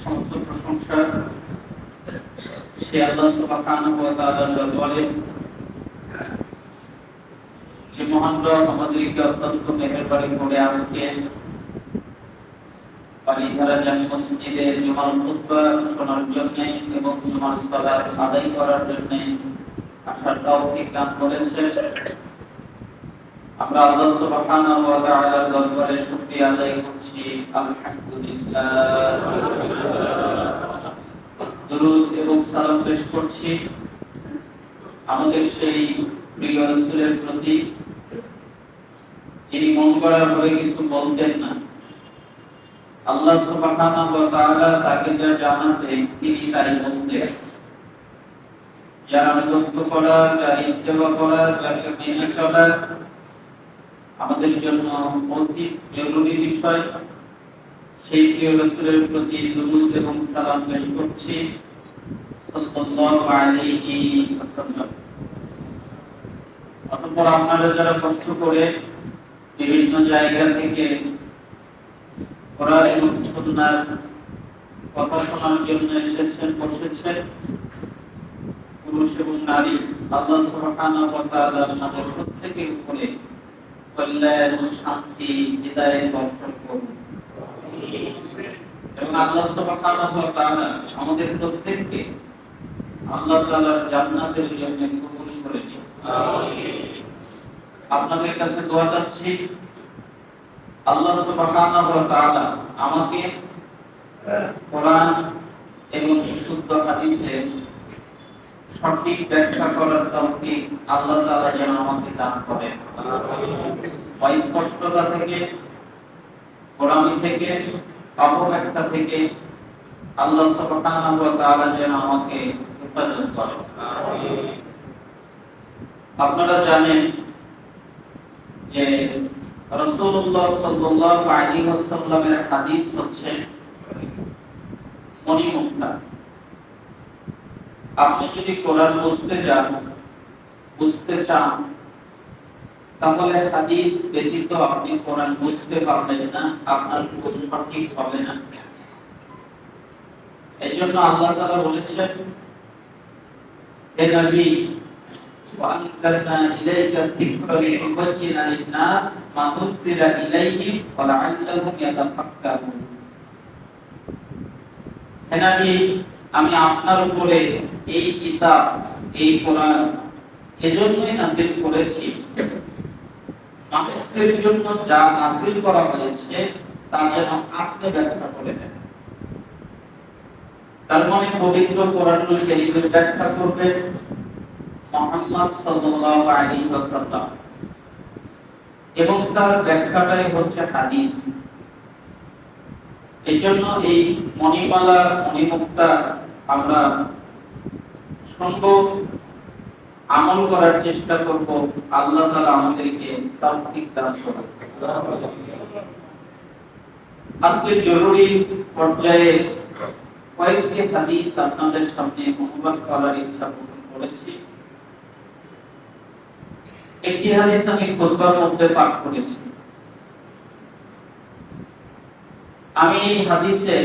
সমস্ত প্রশংসা সে আল্লাহ সুবহানাহু ওয়া তাআলার দরবারে, যে মহান রব আমাদেরকে অত্যন্ত মেহেরবানি করে আজকে বাড়িধারা জামি মসজিদে জুমার খুতবা শোনার জন্য এবং জুমার সালাত আদায় করার জন্য আসার তৌফিক দান করেছেন। আমরা আল্লাহ সুবহানাহু ওয়া তাআলার দরবারে শুকরিয়া আদায় করছি, আলহামদুলিল্লাহ। দরুদ এবং সালাম পেশ করছি আমাদের সেই প্রিয় রাসূলের প্রতি, যিনি মন গড়া ভাবে কিছু বলতেন না। আল্লাহ সুবহানাহু ওয়া তাআলা তাকে যা জানাতেন তিনি তাই বলতেন। যার আনুগত্য করা, যার ইত্তেবা করা, যাকে মেনে চলা আমাদের জন্য অতি জরুরি বিষয়। সেই প্রিয় রাসূলের প্রতি দরুদ এবং সালাম পেশ করছি, সাল্লাল্লাহু আলাইহি ওয়াসাল্লাম। অতঃপর আপনারা যারা কষ্ট করে বিভিন্ন জায়গা থেকে কোরআন এবং সুন্নাহর কথা শোনার জন্য এসেছেন, বসেছেন, পুরুষ এবং নারী, আল্লাহ সুবহানাহু ওয়া তাআলা আমাদের প্রত্যেকের উপরে কল্যাণ, শান্তি, হিদায়াত বর্ষণ করুন এবং আল্লাহ সুবহানাহু ওয়া তাআলা আমাদের প্রত্যেককে আল্লাহ তাআলার জান্নাতের জন্য কবুল করে নিন। আমিন। আপনাদের কাছে দোয়া চাচ্ছি আল্লাহ সুবহানাহু ওয়া তাআলা আমাকে কোরআন এবং বিশুদ্ধ হাদিসের সঠিক ব্যাখ্যা করার তৌফিক আল্লাহ তাআলা যেন আমাকে দান করেন। অস্পষ্টতা থেকে, গোড়ামি থেকে, অপব্যাখ্যা থেকে আল্লাহ সুবহানাহু ওয়া তাআলা যেন আমাকে হেফাজত করেন। আপনারা জানেন যে রাসূলুল্লাহ সাল্লাল্লাহু আলাইহি ওয়াসাল্লামের হাদিস হচ্ছে মণিমুক্তা। আপনি যদি কোরআন বুঝতে চান তাহলে হাদিস ব্যতীত আপনি কোরআন বুঝতে পারবেন না, আপনার বুঝ সঠিক হবে না। এজন্য আল্লাহ তাআলা বলেছেন, হে নবী, وأنزلنا إليك الذكر لتبين للناس ما نزل إليهم ولعلهم يتفكرون। হে নবী, আমি আপনার উপরে এই কিতাব, এই কোরআন এজন্যই নাযিল করেছি, মানুষদের জন্য যা নাযিল করা হয়েছে তা যেন আপনি ব্যাখ্যা করে দেন। তার মানে পবিত্র কোরআনুল কারীমের ব্যাখ্যা করবেন মুহাম্মদ সাল্লাল্লাহু আলাইহি ওয়াসাল্লাম এবং তার ব্যাখ্যাটাই হচ্ছে হাদিস। এজন্য এই মণিমালা, মণিমুক্তা আমরা শুনবো, আমল করার চেষ্টা করব। আল্লাহ তাআলা আমাদেরকে তৌফিক দান করুন। আজকে জরুরি পর্যায়ে কয়েকটি হাদিস আপনাদের সামনে অনুবাদ করার ইচ্ছা পোষণ করেছি। একটি হাদিস আমি খুতবার মধ্যে পাঠ করেছি। আমি এই হাদিসে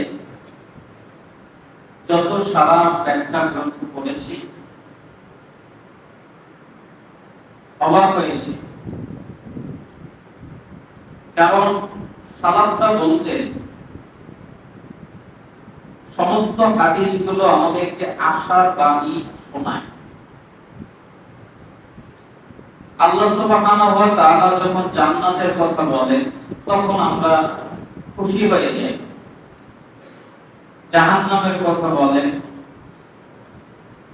যত সারা ব্যাখ্যা গ্রন্থ পড়েছি অবাক হয়েছি। কারণ সালাফরা বলতেন সমস্ত হাদিসগুলো আমাদেরকে আশার বাণী শোনায়। আল্লাহ সুবহানাহু ওয়া তাআলা যখন জান্নাতের কথা বলেন তখন আমরা খুশি হয়ে যাই, জাহান্নামের কথা বলেন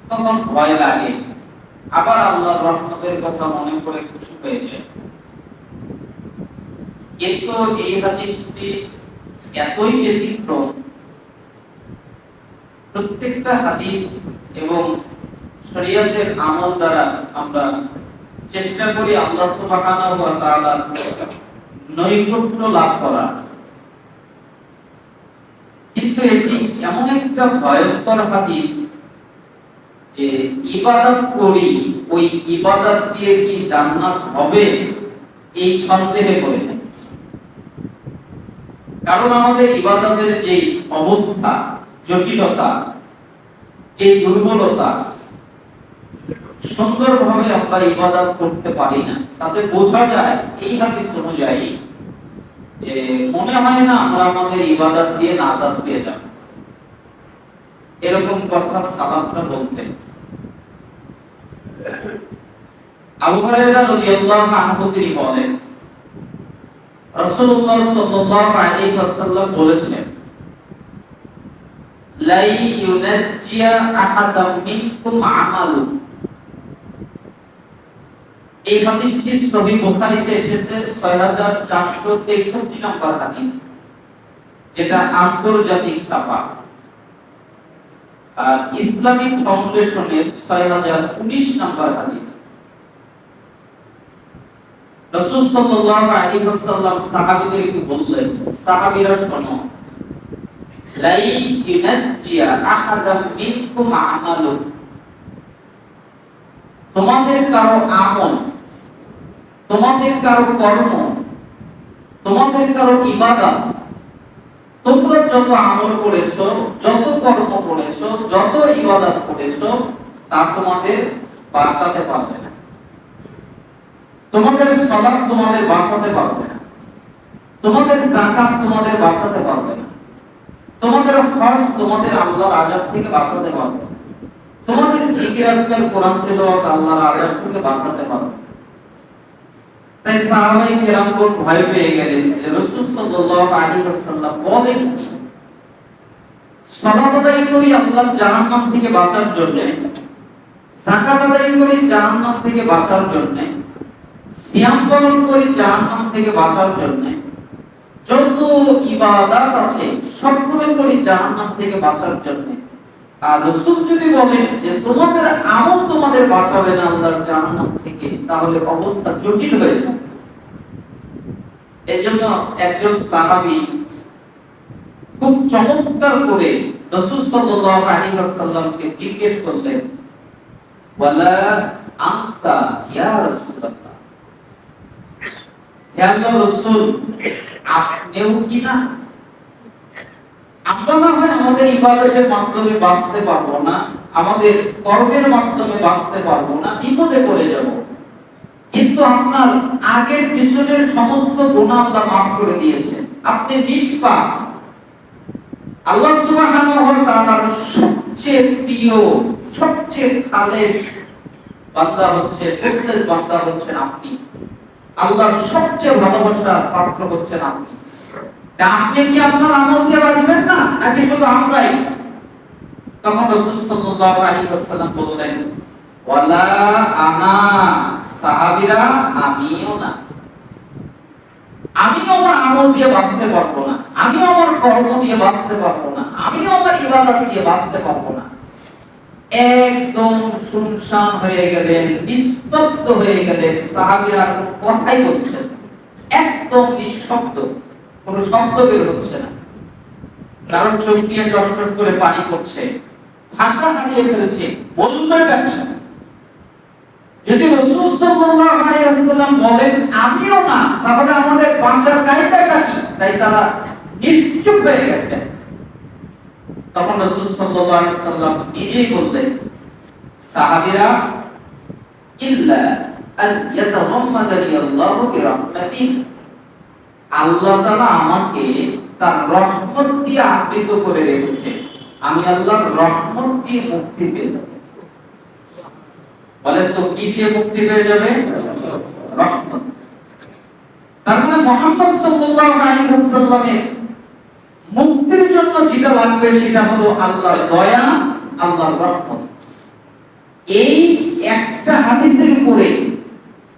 তখন ভয় লাগে, আবার আল্লাহর রহমতের কথা মনে করে খুশি হয়ে যাই। কিন্তু এই হাদিসটি এতই ব্যতিক্রম, প্রত্যেকটা হাদিস এবং শরীয়তের আমল দ্বারা আমরা চেষ্টা করি আল্লাহ সুবহানাহু ওয়া তাআলার নৈকট্য লাভ করা। কিন্তু এটি এমন একটা ভয়ঙ্কর হাদিস যে ইবাদত করি, ওই ইবাদত দিয়ে কি জান্নাত হবে এই সন্দেহে পড়ে যায়। কারণ আমাদের ইবাদতের যে অবস্থা জটিলতা, যে দুর্বলতা, সুন্দরভাবে আমরা ইবাদত করতে পারি না, তাতে বোঝা যায় এই হাদিস অনুযায়ী যে মনে হয় না আমরা আমাদের ইবাদত দিয়ে নাজাত পেয়ে যাব। এরকম কথা সালাফরা বলতেন। আবু হুরায়রা রাদিয়াল্লাহু আনহু তিনি বলেন, রাসূলুল্লাহ সাল্লাল্লাহু আলাইহি ওয়াসাল্লাম বলেছেন, লা ইউনাজ্জিয়া আহাদাম মিনকুম আমালু। এই হাদিসটি সহিহ বুখারীতে এসেছে 6463 নম্বর হাদিস, যেটা আন্তর্জাতিক ছাপা। আর ইসলামিক ফাউন্ডেশনের 6019 নম্বর হাদিস। রাসূল সাল্লাল্লাহু আলাইহি ওয়াসাল্লাম সাহাবীদেরকে বললেন, সাহাবীরা শোনো, লা ইউনাজ্জিয়া আহাদাম মিনকুম আমালু। তোমাদের কারো আমল, তোমাদের কারো কর্ম, তোমাদের কারো ইবাদত, তোমরা যত আমল করেছো, যত কর্ম করেছো, যত ইবাদত করেছো, তা তোমাদের বাঁচাতে পারবে না। তোমাদের সালাত তোমাদের বাঁচাতে পারবে না, তোমাদের যাকাত তোমাদের বাঁচাতে পারবে না, তোমাদের হজ তোমাদের আল্লাহর আযাব থেকে বাঁচাতে পারবে না, তোমাদের জিকির আজকাল কোরআন তেলাওয়াত আল্লাহর আযাব থেকে বাঁচাতে পারবে না। তাই সাহাবায়ে কেরামগণ ভয় পেয়ে গেলেন যে রাসূল সাল্লাল্লাহু আলাইহি ওয়াসাল্লাম বলেন কি, সালাত আদায় করি আল্লাহর জাহান্নাম থেকে বাঁচার জন্য, যাকাত আদায় করি জাহান্নাম থেকে বাঁচার জন্য, সিয়াম পালন করি জাহান্নাম থেকে বাঁচার জন্য, যত ইবাদত আছে সবগুলো করি জাহান্নাম থেকে বাঁচার জন্য। আর রাসূল যদি বলেন যে তোমাদের আমল তোমাদের বাঁচাবে না আল্লাহর জাহান্নাম থেকে, তাহলে অবস্থা জটিল হয়ে যাবে। এজন্য একজন সাহাবী খুব চমৎকার করে রাসূল সাল্লাল্লাহু আলাইহি ওয়াসাল্লামকে জিজ্ঞেস করলেন, ওয়ালা আনতা ইয়া রাসূলুল্লাহ, হে আল্লাহর রাসূল, আপনিও কি না? আমরা না হয় আমাদের ইবাদতের মাধ্যমে বাঁচতে পারবো না, আমাদের কর্মের মাধ্যমে বাঁচতে পারবো না, বিপদে পড়ে যাব, কিন্তু আপনার আগের পিছনের সমস্ত গুনাহ আল্লাহ মাফ করে দিয়েছেন, আপনি নিষ্পাপ। আল্লাহ সুবহানাহু ওয়া তাআলার সবচেয়ে প্রিয়, সবচেয়ে খালেস বান্দা হচ্ছে, মুখলেস বান্দা হচ্ছেন আপনি। আল্লাহর সবচেয়ে ভালোবাসার পাত্র হচ্ছেন আপনি। আপনি কি আপনার আমল দিয়ে বাঁচবেন না, নাকি শুধু আমরাই? তখন রাসূল সাল্লাল্লাহু আলাইহি ওয়াসাল্লাম বললেন, ওয়ালা আনা, সাহাবীরা আমিও না, আমিও আমার আমল দিয়ে বাঁচতে পারবো না, আমিও আমার কর্ম দিয়ে বাঁচতে পারবো না, আমিও আমার ইবাদত দিয়ে বাঁচতে পারবো না। একদম শুনশান হয়ে গেলেন, নিস্তব্ধ হয়ে গেলেন, সাহাবীরা কোনো কথাই বলছেন না, একদম নিঃশব্দ, কোনো শব্দ বের হচ্ছে না। কারণ চোখ দিয়ে টসটস করে পানি পড়ছে, ভাষা হারিয়ে ফেলেছে, বলবেটা কি? যদি রাসূল সাল্লাল্লাহু আলাইহি ওয়াসাল্লাম বলেন আমিও না, তাহলে আমাদের বাঁচার কায়দাটা কি? তাই তারা নিশ্চুপ হয়ে গেছে। তখন রাসূল সাল্লাল্লাহু আলাইহি ওয়াসাল্লাম নিজেই বললেন, সাহাবীরা, ইল্লা আন ইয়াতাগাম্মাদানি আল্লাহু বিরাহমাতিহি, আল্লাহ তাআলা আমাকে তার রহমত দিয়ে আবৃত করে রেখেছে, আমি আল্লাহর রহমত দিয়ে মুক্তি পেয়ে যাব। বলেন তো কি দিয়ে মুক্তি পেয়ে যাবে? রহমত। তার মানে মুহাম্মদ সাল্লাল্লাহু আলাইহি ওয়াসাল্লামের মুক্তির জন্য যেটা লাগবে সেটা হলো আল্লাহর দয়া, আল্লাহর রহমত। এই একটা হাদিসের উপরে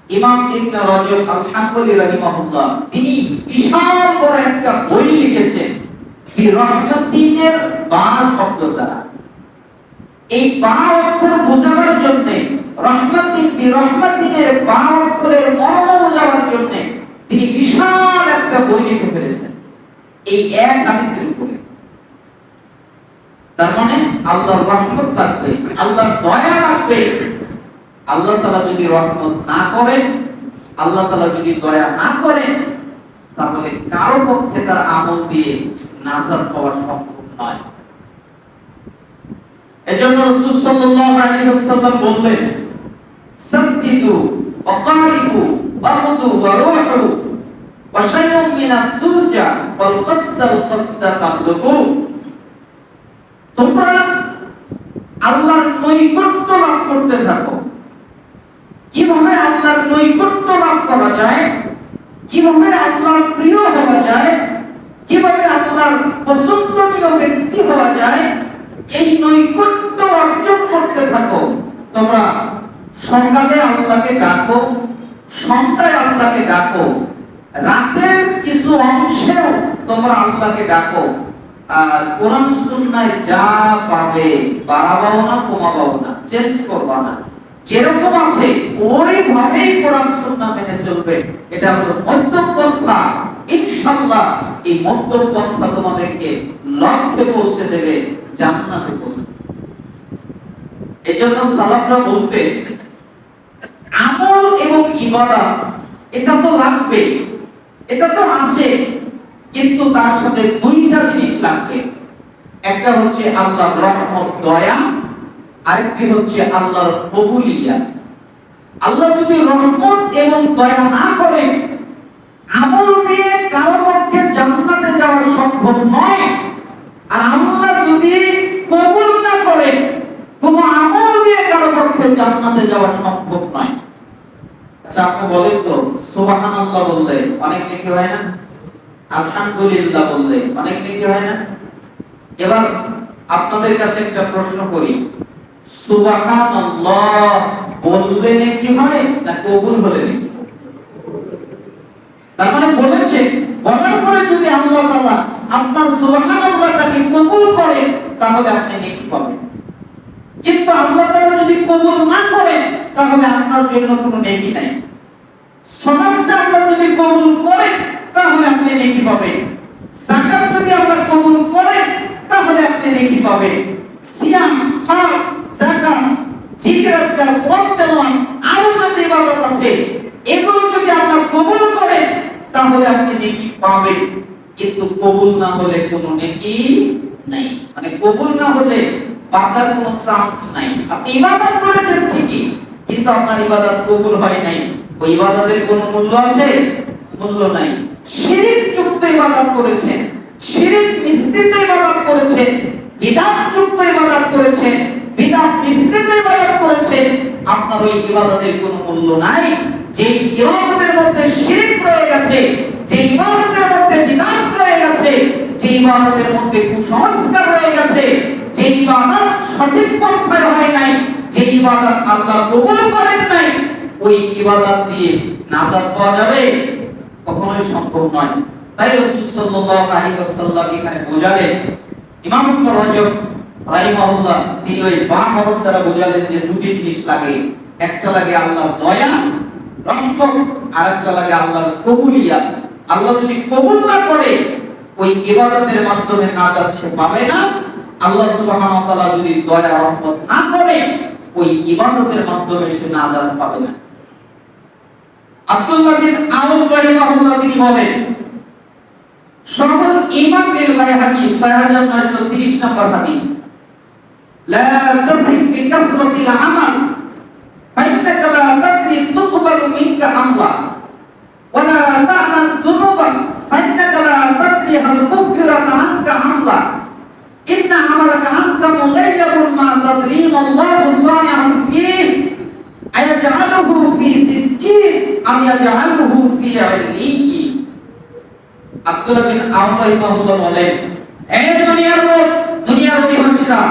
ইমাম ইবনে রাজব আল-হাম্বলি রাহিমাহুল্লাহ তিনি বিশাল বড় একটা বই লিখেছেন এই রহমতিনের বা শব্দ দ্বারা। এই বা অক্ষর বোঝানোর জন্য, রহমতিনের বা অক্ষরের মর্ম বোঝানোর জন্য তিনি বিশাল একটা বই লিখে ফেলেছেন এই এক হাদিসের উপরে। তার মানে আল্লাহর রহমত লাগবে, আল্লাহর দয়া লাগবে। আল্লাহ তাআলা যদি রহমত না করেন, আল্লাহ তাআলা যদি দয়া না করেন, তাহলে কারো পক্ষে তার আমল দিয়ে নাজাত পাওয়া সম্ভব নয়। এজন্য রাসূল সাল্লাল্লাহু আলাইহি ওয়াসাল্লাম বললেন, সাদ্দিদু ওয়া কারিবু ওয়াখুদু ওয়া রুহু ওয়া শাইউম মিনাত তুরজা ওয়াল কসদা তাবলুগু। তোমরা আল্লাহর নৈকট্য লাভ করতে থাকো। কিভাবে আল্লাহর নৈকট্য লাভ করা যায়, কিভাবে আল্লাহর প্রিয় হওয়া যায়, কিভাবে আল্লাহর পছন্দনীয় ব্যক্তি হওয়া যায়, এই নৈকট্য অর্জন করতে থাকো। তোমরা সকালে আল্লাহকে ডাকো, সন্ধ্যায় আল্লাহকে ডাকো, রাতের কিছু অংশেও তোমরা আল্লাহকে ডাকো। আর কোরআন সুন্নায় যা পাবে বাড়াবাও না, কমাবাও না, চেঞ্জ করবা না, যেরকম আছে ওইভাবেই কোরআন সুন্নাহ মেনে চলবে। এটা হলো মধ্যম পন্থা। ইনশাআল্লাহ এই মধ্যম পন্থা তোমাদেরকে লক্ষ্যে পৌঁছে দেবে, জান্নাতে পৌঁছে দেবে। এজন্য সালাফরা বলতে, আমল এবং ইবাদত এটা তো লাগবে, এটা তো আছে, কিন্তু তার সাথে দুইটা জিনিস লাগবে। একটা হচ্ছে আল্লাহর রহমত, দয়া, আরেকটি হচ্ছে আল্লাহর কবুলিয়াত। আল্লাহ যদি রহমত এবং দয়া না করে, আমল দিয়ে কারো পক্ষে জান্নাতে যাওয়া সম্ভব নয়। আর আল্লাহ যদি কবুল না করে, কোনো আমল দিয়ে কারো পক্ষে জান্নাতে যাওয়া সম্ভব নয়। আচ্ছা, আপনি বলেন তো, সুবহানাল্লাহ বললে অনেক নেকি হয় না? আলহামদুলিল্লাহ বললে অনেক নেকি হয় না? এবার আপনাদের কাছে একটা প্রশ্ন করি, সুবহানাল্লাহ বললে নেকি হয় না কবুল হলে নেকি? তার মানে বলেছে, বলার পরে যদি আল্লাহ তাআলা আপনার সুবহানাল্লাহটাকে কবুল করে, তাহলে আপনি নেকি পাবেন। কিন্তু আল্লাহ তাআলা যদি কবুল না করে, তাহলে আপনার জন্য কোনো নেকি নাই। সালাতটা আল্লাহ যদি কবুল করে, তাহলে আপনি নেকি পাবেন। যাকাত যদি আল্লাহ কবুল করে, তাহলে আপনি নেকি পাবেন। সিয়াম, হজ, যাকাত, জিকির, আজকার, কোরআন তেলাওয়াত, আরো যত ইবাদত আছে, এগুলো যদি আল্লাহ কবুল করে, তাহলে আপনি নেকি পাবেন। কিন্তু কবুল না হলে কোনো নেকি নাই। মানে কবুল না হলে বাঁচার কোনো চান্স নাই। আপনি ইবাদত করেছেন ঠিকই, কিন্তু আপনার ইবাদত কবুল হয় নাই। ওই ইবাদতের কোনো মূল্য আছে? মূল্য নাই। শিরক যুক্ত ইবাদত করেছেন, শিরক মিশ্রিত ইবাদত করেছেন, বিদআত যুক্ত ইবাদত করেছেন, বিদআত মিশ্রিত ইবাদত করেছেন, আপনার ওই ইবাদতের কোনো মূল্য নাই। যে ইবাদতের মধ্যে শিরক রয়ে গেছে, যে ইবাদতের মধ্যে বিদআত রয়ে গেছে, যে ইবাদতের মধ্যে কুসংস্কার রয়ে গেছে, যে ইবাদত সঠিক পন্থায় হয় নাই, যে ইবাদত আল্লাহ কবুল করেন নাই, ওই ইবাদত দিয়ে নাজাত পাওয়া যাবে? কখনোই সম্ভব নয়। তাই রাসূল সাল্লাল্লাহু আলাইহি ওয়াসাল্লাম এখানে বোঝালেন, ইমাম ইবনে রাজব রাহিমাহুল্লাহ তিনি ওই বা হরফ দ্বারা বোঝালেন যে দুটি জিনিস লাগে। একটা লাগে আল্লাহর দয়া, রহমত, আর একটা লাগে আল্লাহর কবুলিয়াত। আল্লাহ যদি কবুল না করে, ওই ইবাদতের মাধ্যমে নাজাত সে পাবে না। আল্লাহ সুবহানাহু ওয়া তাআলা যদি দয়া রহমত না করে, ওই ইবাদতের মাধ্যমে সে নাজাত পাবে না। আব্দুল্লাহ বিন আউফ রাহিমাহুল্লাহ তিনি বলেন, সর্বপ্রথম ইমাম বিল বাইহাকি 6930 নম্বর হাদিস, লা তাফিক বিকাসরাতিল আমাল ফাইন্নাকা লা তাদরি তুকবালু মিনকা আমলা ওয়া লা তা'মান যুনুবান ফাইন্নাকা লা তাদরি হাল কুফিরাত আনকা আমলা ইন্না আমালাকা আনকা মুগায়্যাবুন মা তাদরি আল্লাহু সানি'আন ফীহি আয়াজআলুহু ফী সিজ্জিন আম ইয়াজআলুহু ফী ইল্লিয়্যিন। আব্দুল্লাহ বিন আউফ রাহিমাহুল্লাহ বলেন, হে দুনিয়ার লোক, দুনিয়ার অধিবাসীরা,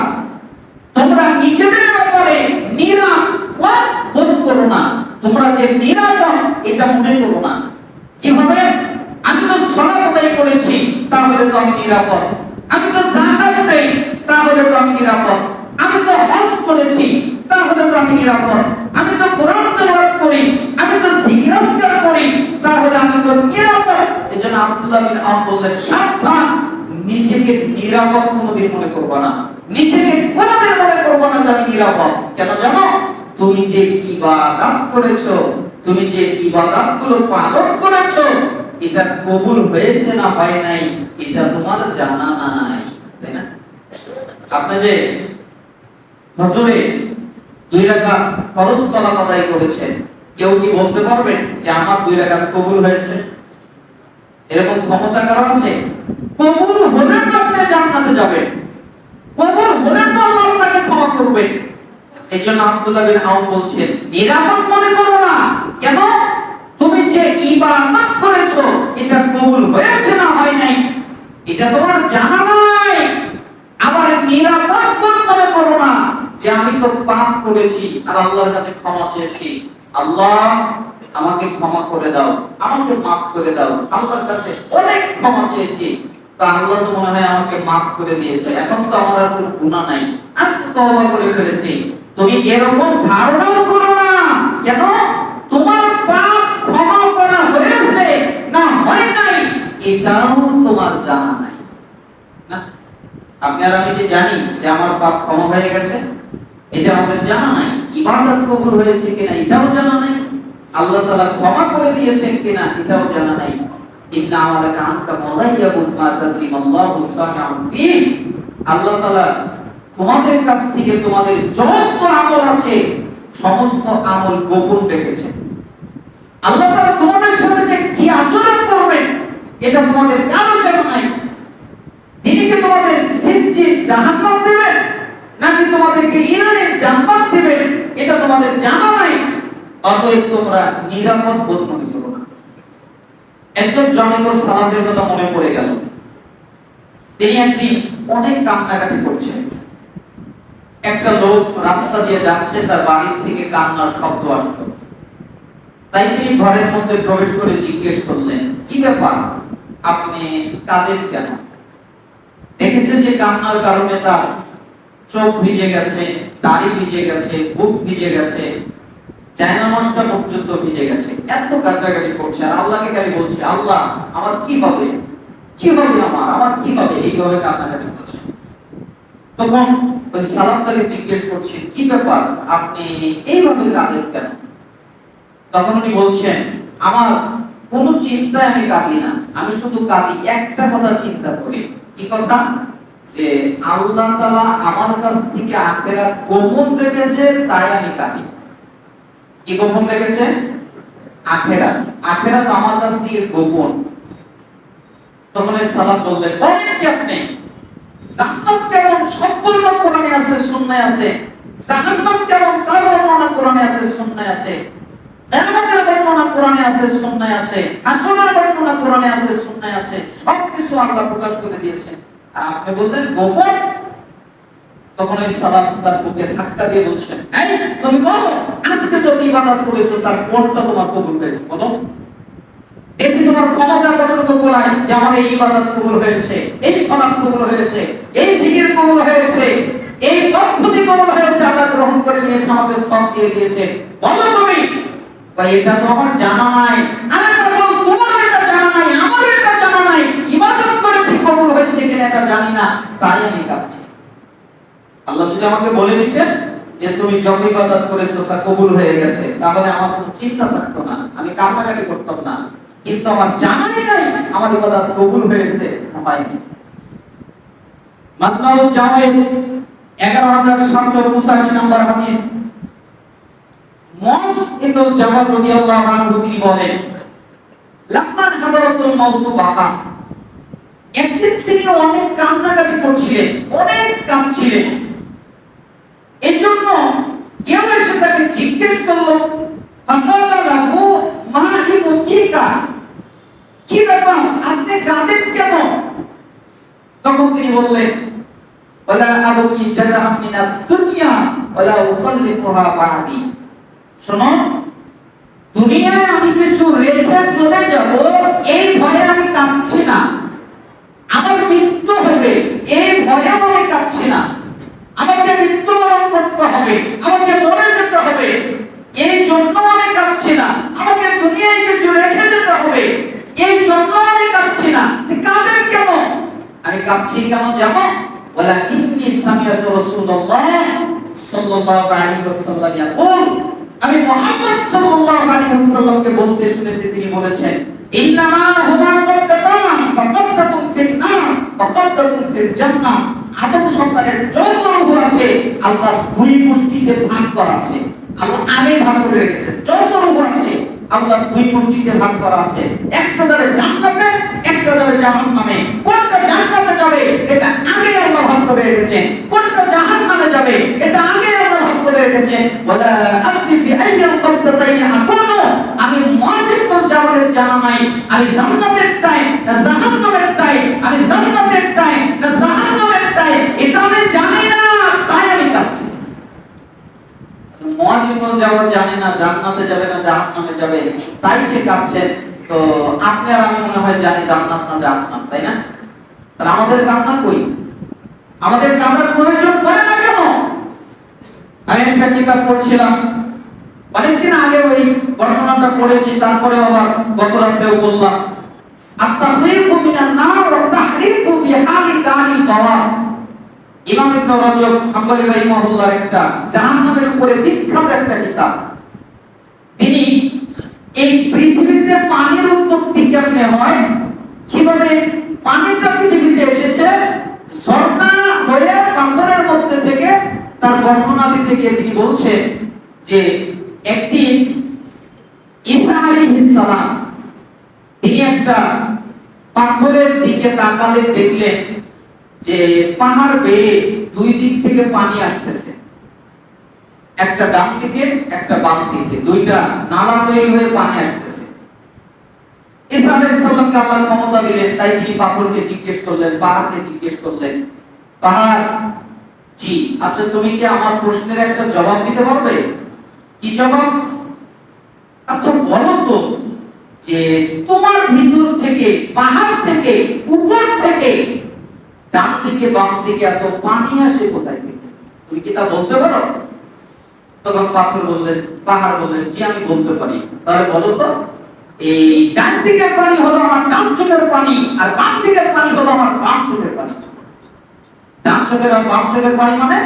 তোমরা নিজেদের ব্যাপারে নিরাপদ বোধ করো না। তোমরা যে নিরাপদ এটা মনে করো না। কিভাবে? আমি তো সালাত আদায় করেছি, তাহলে তো আমি নিরাপদ। আমি তো যাকাত দেই, তাহলে তো আমি নিরাপদ। আমি তো হজ করেছি, তাহলে তো আমি নিরাপদ। আমি তো কোরআন তেলাওয়াত করি, আমি তো জিকির আজকার করি, তাহলে আমি তো নিরাপদ। এজন্য আব্দুল্লাহ বিন আউফ বললেন, সাবধান, নিজেকে নিরাপদ কোনোদিন মনে করবা না। নিজেকে কোনোদিন মনে করবা না যে আমি নিরাপদ। কেন জানো? তুমি যে ইবাদত করেছো, তুমি যে ইবাদতগুলো পালন করেছো, এটা কবুল হয়েছে না হয় নাই, এটা তোমার জানা নাই, তাই না? আপনি যে ফজরে 2 রাকাত ফরজ সালাত আদায় করেছেন, কেউ কি বলতে পারবেন যে আমার 2 রাকাত কবুল হয়েছে? এরকম ক্ষমতা কারো আছে? কবুল হলে তো আপনি জান্নাতে যাবেন, কবুল হলে তো আল্লাহ আপনাকে ক্ষমা করবে। এইজন্য আব্দুল্লাহ বিন আউফ বলছেন, নিরাপদ মনে করো না। কেন? তুমি যে ইবাদত করেছো এটা কবুল হয়েছে না হয় নাই এটা তোমার জানা নাই। আবার নিরাপদ মনে করো না যে আমি তো পাপ করেছি আর আল্লাহর কাছে ক্ষমা চেয়েছি, আল্লাহ আমাকে ক্ষমা করে দাও, আমাকে মাফ করে দাও, আল্লাহর কাছে অনেক ক্ষমা চেয়েছি, তা আল্লাহ তো মনে হয় আমাকে মাফ করে দিয়েছে, এখন তো আমার আর কোনো গুনাহ নাই, আমি তো তওবা করে ফেলেছি। তুমি এরকম ধারণাও করো না। কেন? তোমার পাপ ক্ষমা করা হয়েছে না হয় নাই এটাও তোমার জানা নাই। না, আপনি আর আমি যে জানি যে আমার পাপ ক্ষমা হয়ে গেছে, এটা আমাদের জানা নাই। ইবাদত কবুল হয়েছে কিনা এটাও জানা নাই। আল্লাহ তাআলা ক্ষমা করে দিয়েছেন কিনা এটাও জানা নাই। ইন্না আমালাকা আনকা মুগাইয়াবুন মা তাদরি আল্লাহু সামিউন ফি। আল্লাহ তাআলা তোমাদের কাছ থেকে তোমাদের যত আমল আছে সমস্ত আমল গোপন রেখেছেন। আল্লাহ তাআলা তোমাদের সাথে যে কি আচরণ করবেন এটা তোমাদের কারো জানা নাই। তিনি কি তোমাদের সিজ্জিন জাহান্নাম দেবেন নাকি তোমাদেরকে ইলানের জান্নাত দেবেন এটা তোমাদের জানা নাই। অতএব তোমরা নিরাপদ বোধ মনে করো না। একজন জনৈক সাহাবীর কথা মনে পড়ে গেল। তিনি একদিন অনেক কান্নাকাটি করছেন। একটা লোক রাস্তা দিয়ে যাচ্ছে, তার বাড়ি থেকে কান্নার শব্দ আসলো। তাই তিনি ঘরের মধ্যে প্রবেশ করে জিজ্ঞেস করলেন, কি ব্যাপার, আপনি কাঁদেন কেন? দেখেছেন যে কান্নার কারণে তার চোখ ভিজে গেছে, দাড়ি ভিজে গেছে, বুক ভিজে গেছে, জায়নামাজটা পর্যন্ত ভিজে গেছে। এত কান্নাকাটি করছে আর আল্লাহকে খালি বলছে, আল্লাহ আমার কি হবে, কি হবে, আমার কি হবে, এইভাবে কান্নাকাটি করছে। তখন ওই সালামটাকে জিজ্ঞেস করছে, কি ব্যাপার, আপনি এইভাবে কাঁদেন কেন? তখন উনি বলছেন, আমার কোনো চিন্তায় আমি কাঁদি না, আমি শুধু কাঁদি একটা কথা চিন্তা করি। কি কথা? যে আল্লাহ তাআলা আমার কাছ থেকে আখিরাত গোপন রেখেছে, তাই আমি কাঁদি। কি গোপন রেখেছে? আখিরাত। আখিরাত আমার কাছ থেকে গোপন। তখন এই সালাম বললেন, বলেন কি আপনি? জান্নাত কেমন সম্পূর্ণ কোরআনে আছে, সুন্নাহে আছে। জাহান্নাম কেমন তার বর্ণনা কোরআনে আছে, সুন্নাহে আছে। কিয়ামতের বর্ণনা কোরআনে আছে, সুন্নাহে আছে। হাসরের বর্ণনা কোরআনে আছে, সুন্নাহে আছে। সবকিছু আল্লাহ প্রকাশ করে দিয়েছেন। আর আপনি বললেন গোপন। তখন এই সালাম তার বুকে ধাক্কা দিয়ে বলছেন, এই তুমি বলো, আজকে যত ইবাদত করেছো তার কোনটা তোমার কবুল হয়েছে? বলো দেখি তোমার ক্ষমতা কতটুকু বলায় যে আমার এই ইবাদত কবুল হয়েছে, এই সালাত কবুল হয়েছে, এই জিকির কবুল হয়েছে, এই পদ্ধতি কবুল হয়েছে, আল্লাহ গ্রহণ করে নিয়েছে, আমাদের সব দিয়ে দিয়েছে। বলো তুমি। ভাই এটা তো আমার জানা নাই। আরে বলো, তোমার এটা জানা নাই, আমার এটা জানা নাই। ইবাদত করেছি কবুল হয়েছে কিনা এটা জানি না, তাই আমি কাঁদছি। আল্লাহ যদি আমাকে বলে দিতেন যে তুমি যত ইবাদত করেছো তা কবুল হয়ে গেছে, তাহলে আমার কোনো চিন্তা থাকতো না, আমি কান্নাকাটি করতাম না। কিন্তু আমার জানাই নাই আমার ইবাদত কবুল হয়েছে না হয়নি। মাজমাউল জাওয়াহির 11785 নম্বর হাদিস। মুআয ইবনে জাবাল রাদিয়াল্লাহু আনহু তিনি বলেন, লাম্মান হাদারাতুল মাউত বাকা। একদিন তিনি অনেক কান্নাকাটি করছিলেন, অনেক কাঁদছিলেন। এজন্য কেউ এসে তাকে জিজ্ঞেস করলো, ফাকালা লাহু মা ইবতিকা, কি ব্যাপার, আপনি কাঁদেন কেন? তখন তিনি বললেন, ওয়ালা আবকি জাযাআম মিনাদ দুনিয়া ওয়ালা উসাল্লিফুহা বাদি। শোনো, দুনিয়ায় আমি কিছু রেখে চলে যাব এই ভয়ে আমি কাঁদছি না। আমার মৃত্যু হবে এই ভয়ে আমি কাঁদছি না। আমাকে মৃত্যুবরণ করতে হবে, আমাকে মরে যেতে হবে, এই জন্য আমি কাঁদছি না। আমাকে দুনিয়ায় কিছু রেখে যেতে হবে এই জন্য আমি কাঁদছি না। কাঁদেন কেন? আমি কাঁদছি কেন জানো? ওয়ালাকিন্নী সামিআতু রাসূলুল্লাহ সাল্লাল্লাহু আলাইহি ওয়াসাল্লাম ইয়াকুল, আমি মুহাম্মদ সাল্লাল্লাহু আলাইহি ওয়াসাল্লামকে বলতে শুনেছি, তিনি বলেছেন, ইন্নামা হুমা কাত্তাতান ফাকাত্তাতুন ফিন নার ওয়া কাত্তাতুন ফিল জান্নাহ। আদম সন্তানের যত রূহ আছে আল্লাহ দুই গোষ্ঠীতে ভাগ করা আছে। আল্লাহ আগে ভাগ করে রেখেছে, যত রূপ আছে আল্লাহ দুই গোষ্ঠীতে ভাগ করা আছে। একটা যাবে জান্নাতে, একটা যাবে জাহান্নামে। কোনটা জান্নাতে যাবে এটা আগে আল্লাহ ভাগ করে রেখেছেন, কোনটা জাহান্নামে যাবে এটা আগে আল্লাহ ভাগ করে রেখেছেন। ওয়ালা আদরি বি আইয়াল কবতাইনি আকুনু, আমি মুআজিবুল জামালের জানা নাই আমি জান্নাতের টাই না জাহান্নামের টাই, আমি জান্নাতের টাই না জাহান্নামের টাই, এটা আমি জানি না, তাই আমি কাঁদছি। মুআজিবুল জামাল জানে না জান্নাতে যাবে না জাহান্নামে যাবে, তাই সে কাঁদছে। তো আপনি আর আমি মনে হয় জানি জান্নাত না জাহান্নাম, তাই না? তাহলে আমাদের কান্না কই? আমাদের কান্নার প্রয়োজন পড়ে না কেন? আমি একটা কিতাব পড়ছিলাম অনেকদিন আগে, ওই বর্ণনাটা পড়েছি, তারপরে আবার গত রাতেও বললাম। আত-তাখফীফু মিনান নার ওয়া তাহরিফু বিহালি দানিল বাওয়া, ইমাম ইবনে রাজব হাম্বলি রাহিমাহুল্লাহ একটা জাহান্নামের উপরে বিখ্যাত একটা কিতাব। তিনি এই পৃথিবীতে পানির উৎপত্তি কেমনে হয়, কিভাবে পানিটা পৃথিবীতে এসেছে, ঝর্ণা হয়ে পাথরের মধ্যে থেকে তার বর্ণনা দিতে গিয়ে তিনি বলছেন যে একদিন ঈসা আলাইহিস সালাম তিনি একটা পাথরের দিকে তাকালে দেখলেন যে পাহাড় বেয়ে দুই দিক থেকে পানি আসতেছে, একটা ডান দিকে একটা বাম দিকে, দুইটা নালা তৈরি হয়ে পানি আসতেছে। ঈসা আলাইহিস সালামকে আল্লাহ ক্ষমতা দিলেন, তাই তিনি পাথরকে জিজ্ঞেস করলেন, পাহাড়কে জিজ্ঞেস করলেন, পাহাড় জি আচ্ছা তুমি কি আমার প্রশ্নের একটা জবাব দিতে পারবে? কি জবাব? আচ্ছা বলো তো যে তোমার ভিতর থেকে, পাহাড় থেকে, উপর থেকে ডান দিকে বাম দিকে এত পানি আসে কোথায় থেকে? তুমি কি তা বলতে পারো? তখন পাথর বললেন, পাহাড় বললেন, জি আমি বলতে পারি। তাহলে বলো তো, এই ডান দিকের পানি হলো আমার ডান চোখের পানি, আর বাম দিকের পানি হলো আমার বাম চোখের পানি। ডান চোখের আর বাম চোখের পানি মানে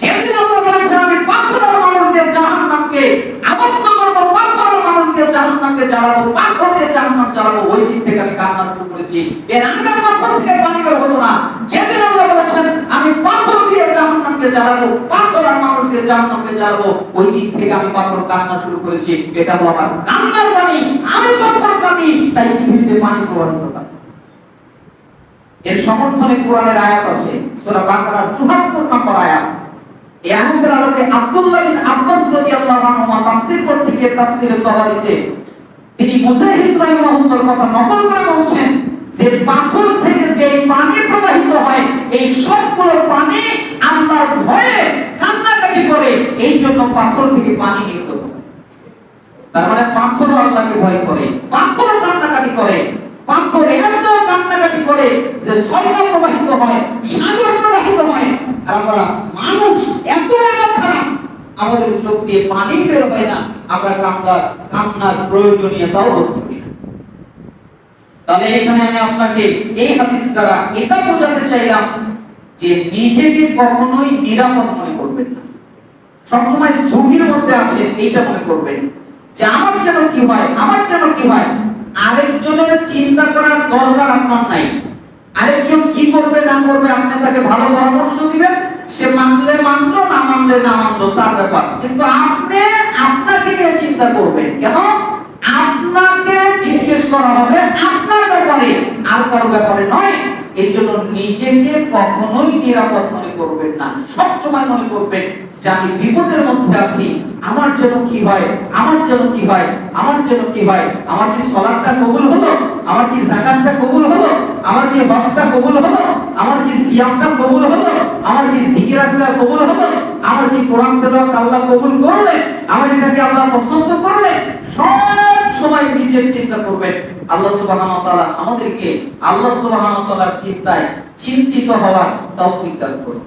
যেদিন আল্লাহ বলেছেন আমি পাথর আর মানুষ দিয়ে জাহান্নামকে আবদ্ধ করবো, পাথর আর মানুষ দিয়ে জাহান্নামকে জ্বালাবো, পাথর দিয়ে জাহান্নাম জ্বালাবো, ওই দিন থেকে আমি কান্না শুরু করেছি। এর আগে পাথর থেকে পানি বের হতো না। যেদিন আল্লাহ বলেছেন আমি পাথর দিয়ে জাহান্নামকে জ্বালাবো, পাথর আর মানুষ দিয়ে জাহান্নামকে জ্বালাবো, ওই দিন থেকে আমি পাথর কান্না শুরু করেছি। এটা হলো আমার কান্নার পানি, আমি পাথর কাঁদি, তাই পৃথিবীতে পানি প্রবাহিত হয়। এর সমর্থনে কোরআনের আয়াত আছে, সূরা বাকারার ৭৪ নম্বর আয়াত। এই আয়াতের আলোকে আব্দুল্লাহ বিন আব্বাস রাদিয়াল্লাহু আনহু তাফসীর করতে গিয়ে তাফসীরে তাবারিতে তিনি মুজাহিদ রাহিমাহুল্লাহর কথা নকল করে বলছেন যে পাথর থেকে যে পানি প্রবাহিত হয়, এই সবগুলো পানি আল্লাহর ভয়ে কান্নাকাটি করে, এই জন্য পাথর থেকে পানি নির্গত হয়। তার মানে পাথর আল্লাহকে ভয় করে, পাথর কান্নাকাটি করে, পাথর এত কান্নাকাটি করে যে ঝর্ণা প্রবাহিত হয়, সাগর প্রবাহিত হয়। আর আমরা মানুষ এত খারাপ, আমাদের চোখ দিয়ে পানি বের হয় না, আমরা কান্নার প্রয়োজনীয়তাও বোধ করি না। তাহলে এখানে আমি আপনাকে এই হাদিস দ্বারা এটা বোঝাতে চাইলাম যে নিজেকে কখনোই নিরাপদ মনে করবেন না, সবসময় ঝুঁকির মধ্যে আছে এইটা মনে করবেন যে আমার যেন কি হয়, আমার যেন কি হয়। আরেকজনের চিন্তা করার দরকার আপনার নাই। আরেকজন কি করবে না করবে আপনি তাকে ভালো পরামর্শ দিবেন, সে মানলে মানলো, না মানলে না মানলো, তার ব্যাপার। কিন্তু আপনি আপনাকে নিয়ে চিন্তা করবেন, কেন? আপনাকে জিজ্ঞেস করা হবে আপনার ব্যাপারে, আর কারো ব্যাপারে নয়। এই জন্য নিজেকে কখনোই নিরাপদ মনে করবেন না, সবসময় মনে করবেন যে আমি বিপদের মধ্যে আছি, আমার যেন কি হয়, আমার যেন কি হয়, আমার যেন কি হয়। আমার কি সালাতটা কবুল হলো, আমার কি যাকাতটা কবুল হলো, আমার কি হজটা কবুল হলো, আমার কি সিয়ামটা কবুল হলো, আমার কি জিকির আজকার কবুল হলো, আমার কি কোরআন তেলাওয়াত আল্লাহ কবুল করলেন, আমার এটাকে আল্লাহ পছন্দ করলেন। সব সময় নিজের চিন্তা করবেন। আল্লাহ সুবহানাহু ওয়া তাআলা আমাদেরকে আল্লাহ সুবহানাহু ওয়া তাআলার চিন্তায় চিন্তিত হওয়ার তৌফিক দান করুন।